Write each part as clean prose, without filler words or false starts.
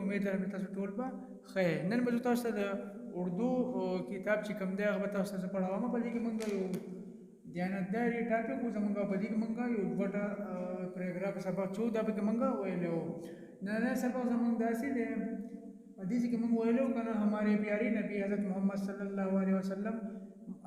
امید لرم تاسو ټول به خیر نن به تاسو ته د اردو کتاب چې کوم دی هغه تاسو ته پڑھاوم په دې کې موږ یو دیانتداري ټاپک زموږ په دې کې موږ یو ډوټه پاراګراف سبق 14 به موږ ویلو نن سبق زموږ داسې دی حدیث کې موږ ویلو کنه ہمارے پیارے نبی حضرت محمد صلی الله علیه وسلم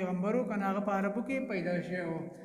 پیغمبرو کنه هغه په عربو کې پیدا شوی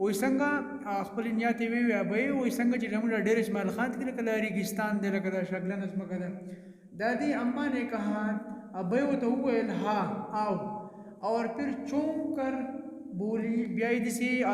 وې څنګه خپل نیت وی به وې څنګه چې زموږ ډېر اسماعیل خان کې کله ریګستان دی لکه دا شګلن اسمه کده دادی اما نے کہا ابے وہ تو ویل ہاں آؤ اور پھر چون کر بولی بیا دې سي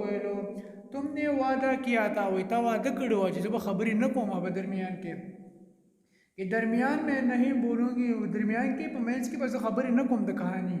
ویلو تم نے وعدہ کیا تھا وې تا وعده کړو چې زه خبرې نه کوم په درمیان کې کہ درمیان میں نہیں بولوں گی درمیان کې په منځ کې بس خبرې نه کوم د کہانی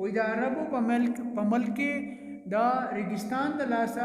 وې د عربو په ملک کې دا ریګستان د لاسه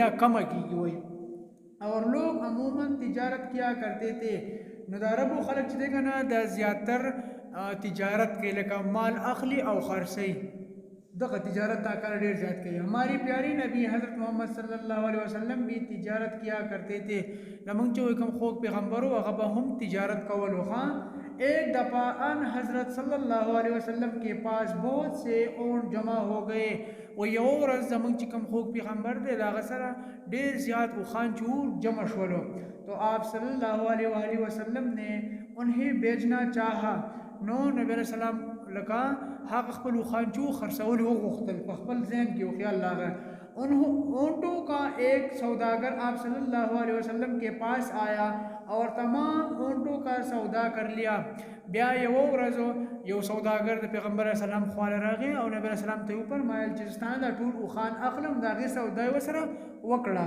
دا کمه کیږي وای اور لوگ عموما تجارت کیا کرتے تھے نو د عربو خلک چې دغه د زیاتر تجارت کې لکه مال اخلي او خرڅي دغه تجارت تا کار ډیر زیات کوي ہماری پیاری نبی حضرت محمد صلی الله علیه وسلم بھی تجارت کیا کرتے تھے لمنګ چې کوم خوږ پیغمبرو هغه هم تجارت کول وخا ایک دفعہ ان حضرت صلی اللہ علیہ وسلم کے پاس بہت سے اونٹ جمع ہو گئے وہ یو ورځ زمونږ چې کوم خوږ پیغمبر دی د هغه سره ډېر زیات اوښان چې جمع شولو تو آپ صلی اللہ علیہ وآلہ وسلم نے انہیں بیچنا چاہا نو نبی علیہ السلام لکه هغه خپل اوښان چې خرڅول وغوښتل په خپل ذهن کې خیال راغی ان اونٹوں کا ایک سوداگر آپ صلی اللہ علیہ وسلم کے پاس آیا اور تمام اونٹوں کا سودا کر لیا بیا یو ورځ یو سوداګر د پیغمبر اسلام خواله راغی او نبی اسلام ته فرمایل چې ستاسو د ټول اوخان اخلم داغه سودا وسره وکړه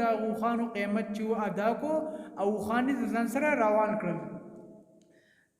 د اوخانو قیمت چې ادا کو او اوخان ځان سره روان کړل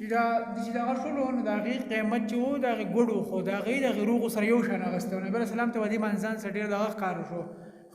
چې دا غشلو نو دا غي قیمت چې وو دا غي ګړو خو دا غي د غروغ سره یو شان غستو نبی رسول الله ته ودی منځان سټیر دا کار شو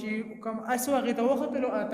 چې کوم اسوغه ته وختلو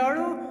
لاړو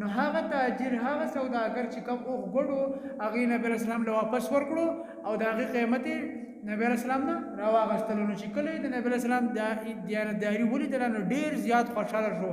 نو هغه تاجر هغه سوداګر چې کوم اوخ ګړو هغه نبی رسول الله واپس ورکړو او د هغه قیمت نبی علیہ السلام نه راواغستلو. نو چې کله د نبی علیہ السلام دیانتداري ولیدله نو ډېر زیات خوشحاله شو.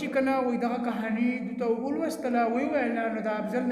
چې کله وې دغه کہانی دته ولوستله ویل نو د افضل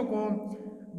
وکړو,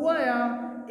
وایا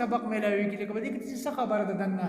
سبق ملوي کیږي که دې کې څه خبره ده دنه.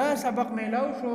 دا سبق ملو شو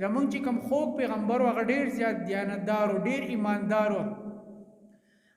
زمونږ چې کوم خوږ پیغمبر و هغه ډېر زیات دیانتدار و ډېر ایماندار و.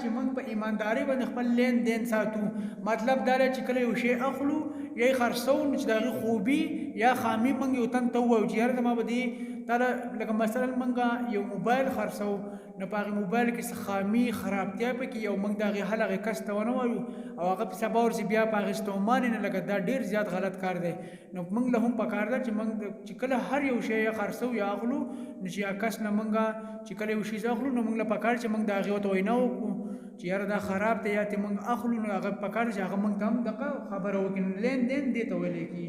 چې منګ په ایمانداری باندې خپل لین دین ساتو. مطلب دا چې کله یو شی اخلو یا خرڅو چې دغه خوبي یا خامي منګ یو تن ته وو چې هر ما بدی تر لکه مثلا منګه یو موبایل خرڅو نو په موبایل کې خامي خرابتیا په کې یو منګ دغه هغه کسته ونه وایو او هغه په سبا ور بیا په غستومان نه لګا دا ډیر زیات غلط کار دی. نو منګ له هم پکار دا چې منګ چې کله هر یو شی خرڅو یا اخلو نو چې کس نه منګه چې کله یو شی اخلو نو منګ له پکار چې منګ دا غو ته ویناو چې یار دا خراب ته یا ته منګ اخلو نو هغه پکار چې هغه منګ هم دغه خبره وکړي لین دین دی ته ویل کی.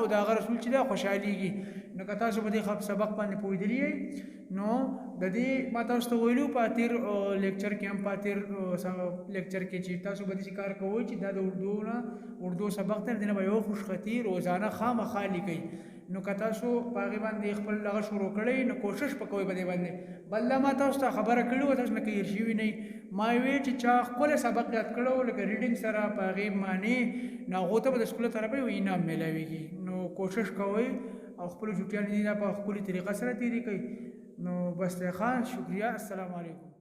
او دا رسول چې دا خوشحاليږي. نو که تاسو به د سبق باندې پوهیدلی نو د دې ما تاسو ته ویلو په تیر لیکچر کې هم په تیر لیکچر کې چې تاسو به د کار کوئ چې دا د اردو سبق ته دنه به یو خوشخطي روزانه خامخا لیکئ. نو که تاسو په هغې باندې خپل دغه شروع کړئ نو کوشش وکوئ په دې باندې. بل ما تاسو ته خبره کړې وه تاسو نه هېر شوي نه ما وی چې چا ښکلی سبق یاد کړی لکه ریډینګ سره په هغې معنی نو هغو ته به د سکول طرفه یو انعام میلاویږي. نو کوشش کوئ او خپلو چوټیانې په ښکلې طریقه سره تېرې کوئ. نو بس دی ښه شکریه. السلام علیکم.